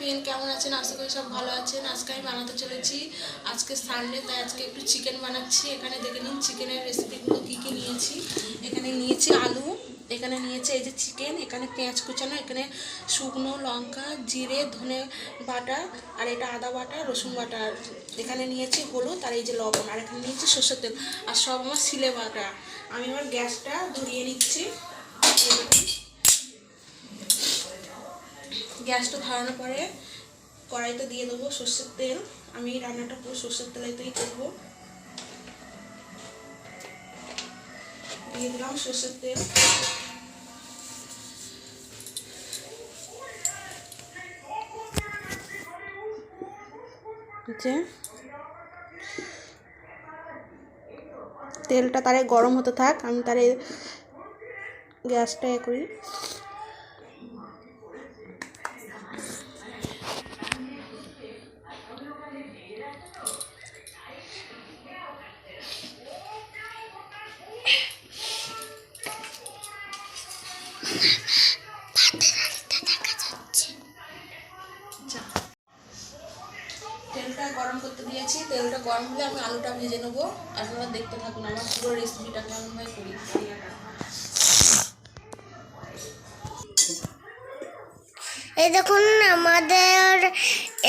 Friend, কেমন আছেন? আশা করি সব ভালো আছেন। আজকে আমি বানাতে চলেছি, আজকে সানডে, তাই আজকে একটু চিকেন বানাচ্ছি। এখানে দেখে নিন চিকেনের রেসিপিগুলো কী কী নিয়েছি। এখানে নিয়েছি আলু, এখানে নিয়েছে এই যে চিকেন, এখানে পেঁয়াজ কুচানো, এখানে শুকনো লঙ্কা, জিরে, ধনে বাটা, আর এটা আদা বাটা, রসুন বাটা, আর এখানে নিয়েছি হলুদ, আর এই যে লবণ, আর এখানে নিয়েছি সর্ষের তেল, আর সব আমার সিলে বাটা। আমি আমার গ্যাসটা ধরিয়ে নিচ্ছি। গ্যাসটা ধরানোর পরে কড়াইতে দিয়ে দেবো সর্ষের তেল। আমি এই রান্নাটা পুরো সর্ষের তেলেতেই করবো। দিয়ে দিলাম সর্ষের তেল। তেলটা তারে গরম হতে থাক, আমি তারে গ্যাসটা করি। তেলটা গরম করতে দিয়েছি, তেলটা গরম হলে আমি আলুটা ভেজে নেবো। আপনারা দেখতে থাকুন আমার পুরো রেসিপিটা কেমনভাবে করি। এই দেখুন আমাদের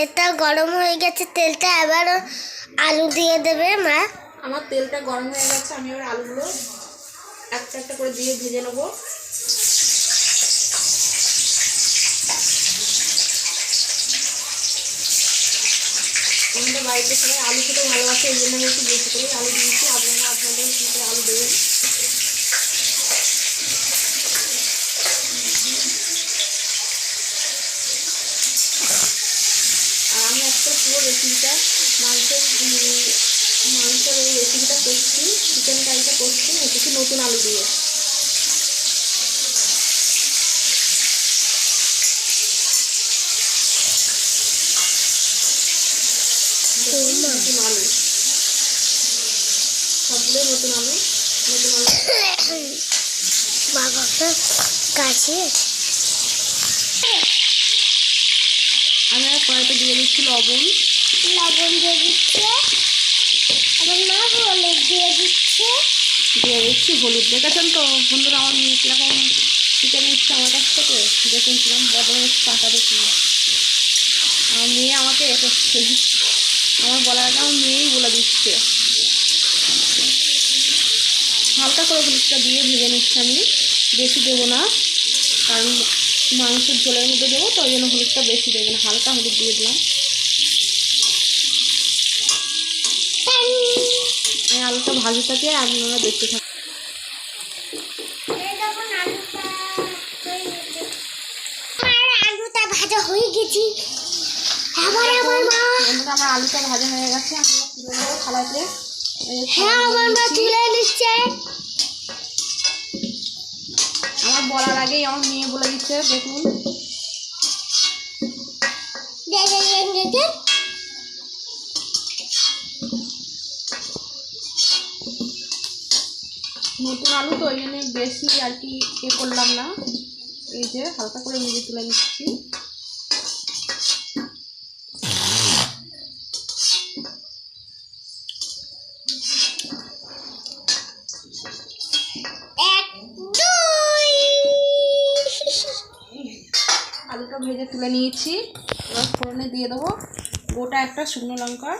এটা গরম হয়ে গেছে তেলটা, এবার আলু দিয়ে দেবে মা। আমার তেলটা গরম হয়ে গেছে, আমি এবার আলুগুলো একটা একটা করে দিয়ে ভেজে নেবো। আমাদের বাড়িতে সবাই আলু খেতে ভালোবাসে, এই জন্য আমি একটু বেশি করে আলু দিয়েছি। আপনারা আপনাদের খেতে আলু দেবেন। আর আমি একটা পুরো রেসিপিটা মাংসের এই রেসিপিটা করছি, চিকেন কারিটা করছি হচ্ছে নতুন আলু দিয়ে। নতুন আলু, সবগুলোই নতুন আলু। বাবাকে কাছে আমি আর কড়াইতে দিয়ে দিচ্ছি লবণ দিয়ে দিচ্ছে, আবার মা হলুদ দিয়ে দিচ্ছে। হলুদ। দেখেছেন তো বন্ধুরা আমার মেয়ে কীরকম চিকেন নিচ্ছে আমার কাছ থেকে, দেখুন কিরকম বদল হচ্ছে টাকা দেখি। আমার মেয়ে আমাকে করছে, আমার বলার আগে আমার মেয়েই বলে দিচ্ছে। হালকা করে হলুদটা দিয়ে ভেজে নিচ্ছি আমি, বেশি দেবো না, কারণ মাংসের ঝোলের মধ্যে দেবো তো, ওই জন্য হলুদটা বেশি দেবো না, হালকা হলুদ দিয়ে দিলাম। আমি আলুটা ভাজি থাকে, আপনারা দেখতে থাকুন। আলুটা ভাজা হয়ে গেছে, আবার আমার মা আমার আলুটা ভাজা হয়ে গেছে, আমি তুলে নেবো থালাতে। হ্যাঁ আমার মা তুলে নিচ্ছে। আমার বলার আগেই আমার মেয়ে বলে দিচ্ছে, দেখুন। নতুন আলু তো ওই জন্য বেশি আর কি করলাম না, এই যে হালকা করে ভেজে তুলে নিচ্ছি। আলুটা ভেজে তুলে নিয়েছি, এবার ফোড়নে দিয়ে দেবো গোটা একটা শুকনো লঙ্কা।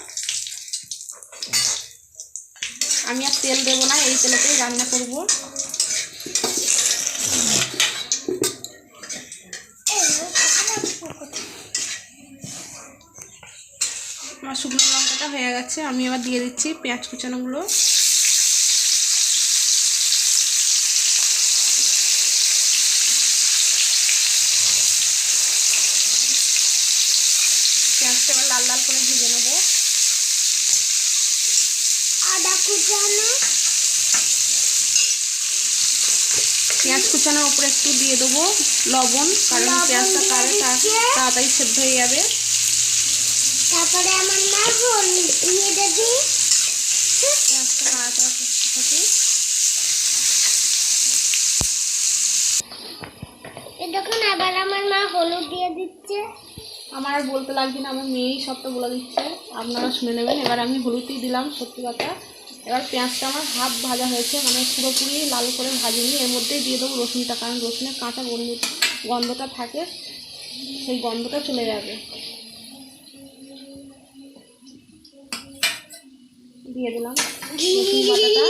আমি আর তেল দেবো না, এই তেলেতেই রান্না করব। আমার শুকনো লঙ্কাটা হয়ে গেছে, আমি এবার দিয়ে দিচ্ছি পেঁয়াজ কুচানোগুলো। পেঁয়াজটা এবার লাল লাল করে ভেজে নেবো। আদা কুচানো, পেঁয়াজ কুচানোর উপরে একটু দিয়ে দেবো লবণ, কারণ পেঁয়াজটা তাড়াতাড়ি সেদ্ধ হয়ে যাবে। তারপরে আমার মা নিয়ে দেবে, পেঁয়াজটা নাড়াচাড়া করতে থাকি। দেখুন আবার আমার মা হলুদ দিয়ে দিচ্ছে। আমার আর বলতে লাগবে না, আমার মেয়েই সবটা বলে দিচ্ছে, আপনারা শুনে নেবেন। এবার আমি হলুদই দিলাম সত্যি কথা। এবার পেঁয়াজটা আমার হাফ ভাজা হয়েছে, মানে পুরোপুরি লাল করে ভাজিনি। এর মধ্যেই দিয়ে দেবো রসুনটা, কারণ রসুনের কাঁচা গন্ধটা থাকে, সেই গন্ধটা চলে যাবে। দিয়ে দিলাম রসুন বাটাটা,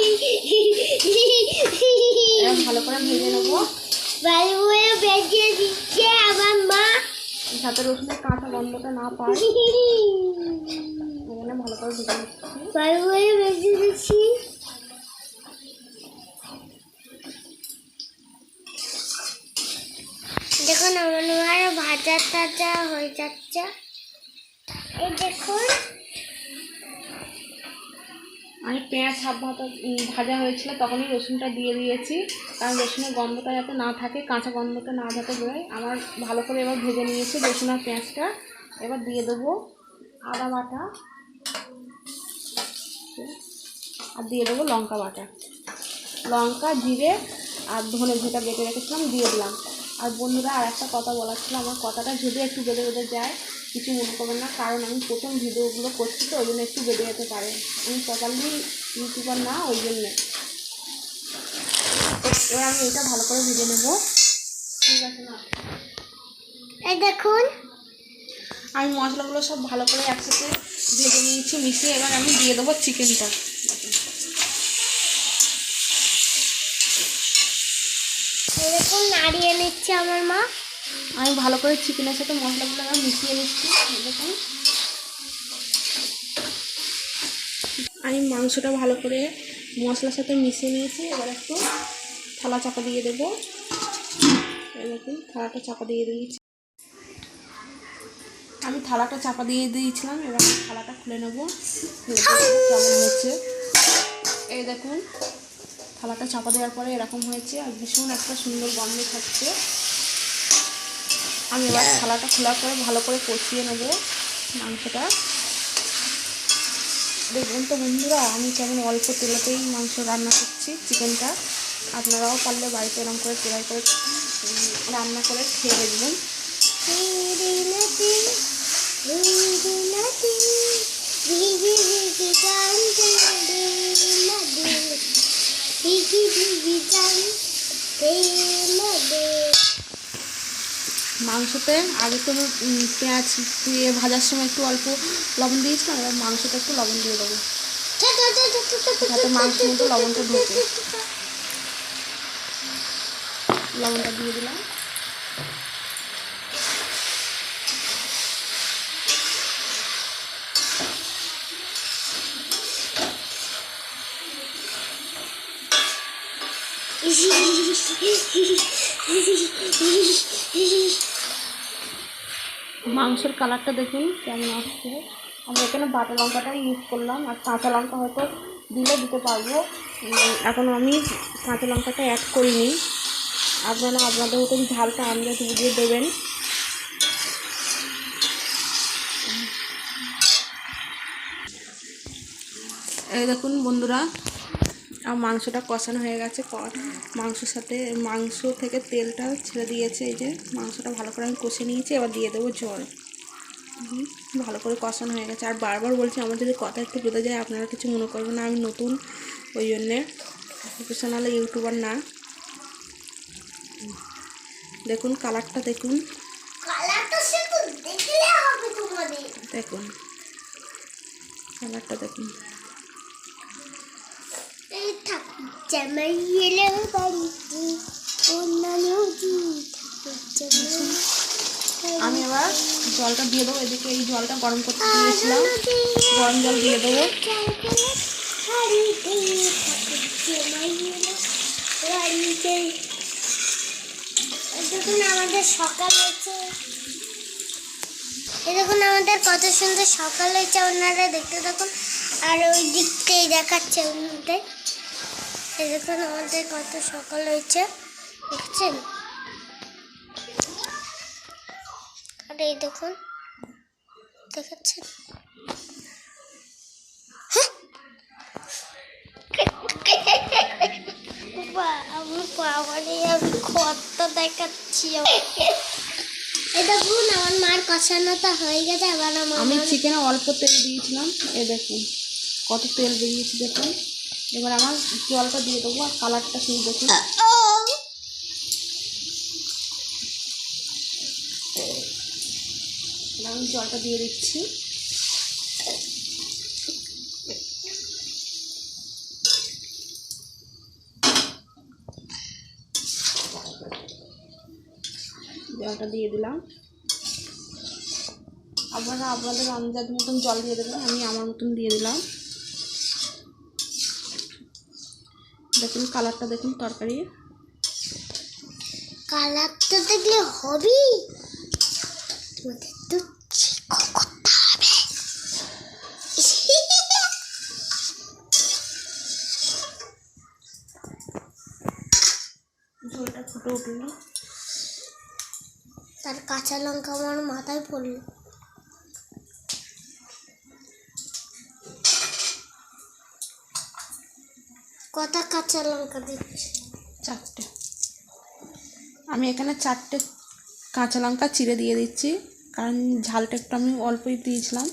এবার ভালো করে ভেজে নেবো আমার মা যাতে রসুনের কাঁচা গন্ধটা না পায়। এখানে ভালো করে ভেজে নিচ্ছি। দেখুন আমার মার ভাজা টাজা হয়ে যাচ্ছে। এই দেখুন আমি পেঁয়াজ হাফ ভাজা হয়েছিল তখনই রসুনটা দিয়ে দিয়েছি, কারণ রসুনের গন্ধটা যাতে না থাকে, কাঁচা গন্ধটা না যাতে বেরোয়। আমার ভালো করে এবার ভেজে নিয়েছি রসুন আর পেঁয়াজটা। এবার দিয়ে দেবো আদা বাটা আর দিয়ে দেবো লঙ্কা বাটা, লঙ্কা জিরে আর ধনে যেটা বেটে রেখেছিলাম দিয়ে দিলাম। আর বন্ধুরা আর একটা কথা বলার ছিল, আমার কথাটা যদি একটু বেঁধে বেঁধে যায় কিছু মনে করবেন না, কারণ আমি প্রথম ভিডিওগুলো করছি তো ওই জন্য একটু বেঁধে যেতে পারে। আমি প্রপারলি ইউটিউবার না, ওই জন্যে। এবার আমি এটা ভালো করে ভেজে নেবো, ঠিক আছে না? এই দেখুন আমি মশলাগুলো সব ভালো করে একসাথে ভেজে নিয়েছি, মিশিয়ে এবার আমি দিয়ে দেবো চিকেনটা। এই দেখুন নাড়িয়ে নিচ্ছে আমার মা। আমি ভালো করে চিকেনের সাথে মশলাগুলো এবার মিশিয়ে নিচ্ছি। দেখুন আমি মাংসটা ভালো করে মশলার সাথে মিশিয়ে নিয়েছি। এবার একটু থালা চাপা দিয়ে দেবো। দেখুন থালাটা চাপা দিয়ে দিয়েছি, আমি থালাটা চাপা দিয়ে দিয়েছিলাম। এবার থালাটা খুলে নেবো, কেমন হচ্ছে। এই দেখুন থালাটা চাপা দেওয়ার পরে এরকম হয়েছে, আর ভীষণ একটা সুন্দর গন্ধ থাকছে। আমি এবার থালাটা খোলার পরে ভালো করে কষিয়ে নেবো মাংসটা। দেখবেন তো বন্ধুরা আমি কেমন অল্প তেলেতেই মাংস রান্না করছি চিকেনটা। আপনারাও পারলে বাড়িতে এরকম করে ট্রাই করে রান্না করে খেয়ে দেখবেন। মাংসতে আগে তো পেঁয়াজ দিয়ে ভাজার সময় একটু অল্প লবণ দিয়েছিলাম, এবার মাংসতে একটু লবণ দিয়ে দেবো যাতে মাংসের মধ্যে লবণটা ঢোকে। লবণটা দিয়ে দিলাম। মাংসের কালারটা দেখুন কেমন আসছে। আমি এখানে বাটা লঙ্কাটাই ইউজ করলাম, আর কাঁচা লঙ্কা হয়তো দিতে পারবো। এখনও আমি কাঁচা লঙ্কাটা অ্যাড করিনি। আপনারা আপনাদের মতন ঝালটা আন্দাজ বুঝিয়ে দেবেন। এই দেখুন বন্ধুরা আর মাংসটা কষানো হয়ে গেছে, মাংসের সাথে মাংস থেকে তেলটা ছেড়ে দিয়েছে। এই যে মাংসটা ভালো করে আমি কষে নিয়েছি, এবার দিয়ে দেবো জল। ভালো করে কষানো হয়ে গেছে। আর বারবার বলছি আমার যদি কথা একটু বেঁধে যায় আপনারা কিছু মনে করবেন না, আমি নতুন ওই জন্যে, প্রফেশনাল ইউটিউবার না। দেখুন কালারটা দেখুন, দেখুন কালারটা দেখুন। আমি এবার জলটা দিয়ে দেবো। এদিকে এই জলটা গরম করতে দিয়েছিলাম, গরম জল দিয়ে দেবো। দেখুন আমাদের সকাল হয়েছে, দেখুন আমাদের কত সুন্দর সকাল হয়েছে, আপনারা দেখতে থাকুন। আর ওই দিকটাই দেখাচ্ছে আপনাদের। দেখুন আমাদের কত সকাল হয়েছে, দেখছেন? আর এই দেখুন দেখাচ্ছেন। আমি কত দেখাচ্ছি। এই দেখুন আমার মার কষানোটা হয়ে গেছে। এবার আমি চিকেনে অল্প তেল দিয়েছিলাম, এই দেখুন কত তেল বেরিয়েছে দেখুন। এবার আমার জলটা দিয়ে দেবো, আর কালারটা শুধু দেখুন। আমি জলটা দিয়ে দিচ্ছি। জলটা দিয়ে দিলাম। আপনারা আপনাদের আন্দাজ মতন জল দিয়ে দেবেন, আমি আমার মতন দিয়ে দিলাম। দেখুন কালারটা দেখুন তরকারি। কালারটা দেখলে হবেই, তোমাদের তো করতে হবে। ঝোলটা ফুটে উঠলো, তার কাঁচা লঙ্কা আমার মাথায় পড়লো। কটা কাঁচা লঙ্কা দিচ্ছি? 4টে। আমি এখানে 4টে কাঁচা লঙ্কা চিড়ে দিয়ে দিচ্ছি, কারণ ঝালটা একটু আমি অল্পই দিয়েছিলাম।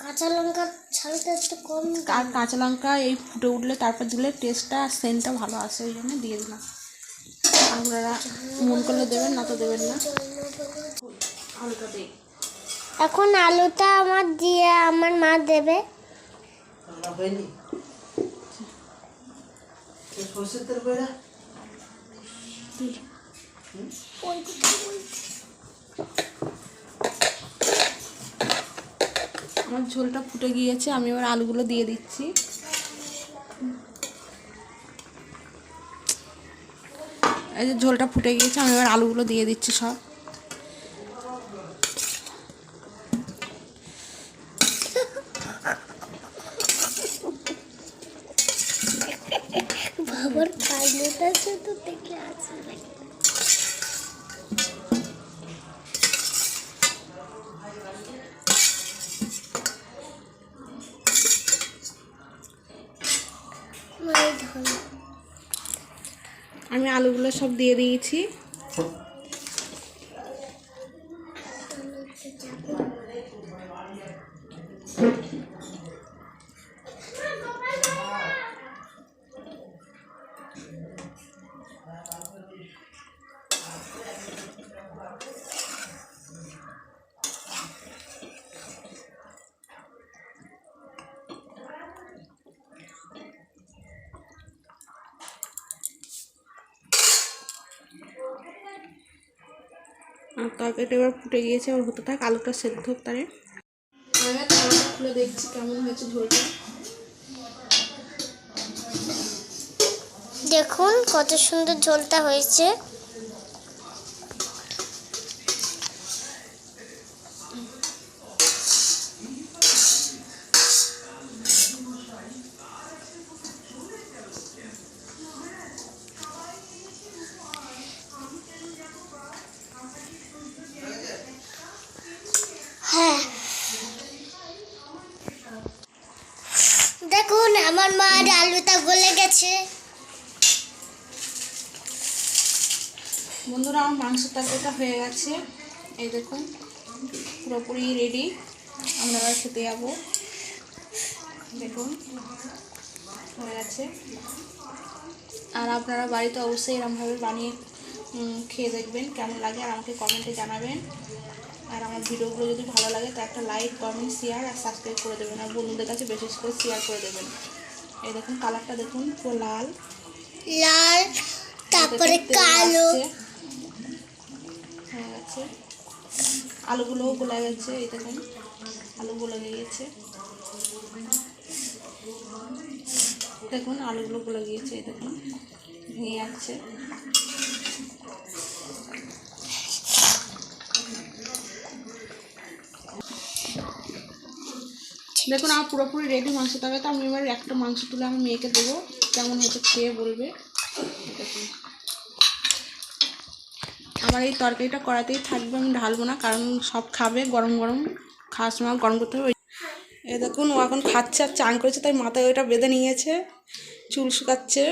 কাঁচা লঙ্কার ঝালটা একটু কম, আর কাঁচা লঙ্কা এই ফুটে উঠলে তারপর দিলে টেস্টটা আর সেন্টটা ভালো আসে, ওই জন্য দিয়ে দিলাম। আপনারা মন করলে দেবেন, না তো দেবেন না। আলুটা দিই। এখন আলুটা আমার দিয়ে আমার মা দেবে। আমার ঝোলটা ফুটে গিয়েছে, আমি এবার আলুগুলো দিয়ে দিচ্ছি। এই যে ঝোলটা ফুটে গিয়েছে, আমি এবার আলুগুলো দিয়ে দিচ্ছি সব। বাবার কাইলেটা শুধু দেখে আসবে। আমি আলুগুলো সব দিয়ে দিয়েছি। আর তরকারিটা এবার ফুটে গিয়েছে, এবার হতে থাক, আলুটা সেদ্ধ হোক তারে। আমি থালাটা খুলে দেখছি কেমন হয়েছে ঝোলটা। দেখুন কত সুন্দর ঝোলটা হয়েছে। হ্যাঁ, দেখুন আমার মার আলুটা গলে গেছে। বন্ধুরা, আমার মাংস তরকারিটা হয়ে গেছে, এই দেখুন পুরোপুরি রেডি। আমরা এবার খেতে যাবো। দেখুন হয়ে গেছে। আর আপনারা বাড়িতে অবশ্যই এরকমভাবে বানিয়ে খেয়ে দেখবেন কেমন লাগে, আর আমাকে কমেন্টে জানাবেন। আর আমার ভিডিওগুলো যদি ভালো লাগে তা একটা লাইক, কমেন্ট, শেয়ার আর সাবস্ক্রাইব করে দেবেন, আর বন্ধুদের কাছে বিশেষ করে শেয়ার করে দেবেন। এই দেখুন কালারটা দেখুন, পুরো লাল লাল, তারপরে কালো হয়ে গেছে। আলুগুলোও গলে গেছে, এই দেখুন আলু গলে গিয়েছে। দেখুন আলুগুলো গলে গিয়েছে, এই দেখুন ভেঙে যাচ্ছে। দেখুন আমার পুরোপুরি রেডি মাংস তরকারিটা। আমি এবার একটা মাংস তুলে আমার মেয়েকে দেবো, কেমন হয়েছে খেয়ে বলবে। দেখুন আমার এই তরকারিটা কড়াতেই থাকবে, আমি ঢালবো না, কারণ সব খাবে গরম গরম, খাওয়ার সময় গরম করতে হবে। এই দেখুন ও এখন খাচ্ছে আর চান করেছে, তাই মাথায় ওইটা বেঁধে নিয়েছে, চুল শুকাচ্ছে,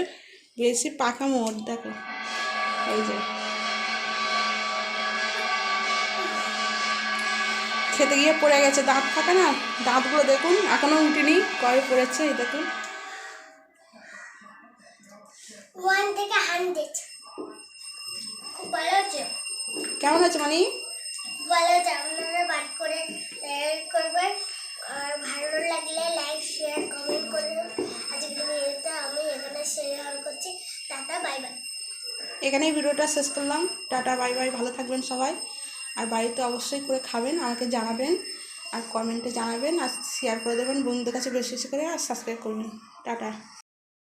বেশি পাকা মোট। দেখো এই যে খেতে গিয়ে পড়ে গেছে, দাঁত থাকে না, দাঁতগুলো দেখুন এখনো উঠেনি, কবে পড়েছে এই দেখুন। 1 থেকে 100 খুব ভালো হচ্ছে। কেমন আছে মানে? ভালো হচ্ছে। আপনারা বাদ করে লাইক করবেন, আর ভালো লাগলে লাইক শেয়ার কমেন্ট করবেন। আজকের ভিডিওটা আমি এখানে শেয়ার করছি। Tata bye bye. এখানেই ভিডিওটা শেষ করলাম। টাটা বাই বাই, ভালো থাকবেন সবাই। আর বাড়িতে অবশ্যই করে খাবেন, আমাকে জানাবেন, আর কমেন্টে জানাবেন, আর শেয়ার করে দেবেন বন্ধুদের কাছে বেশি বেশি করে, আর সাবস্ক্রাইব করবেন। টাটা।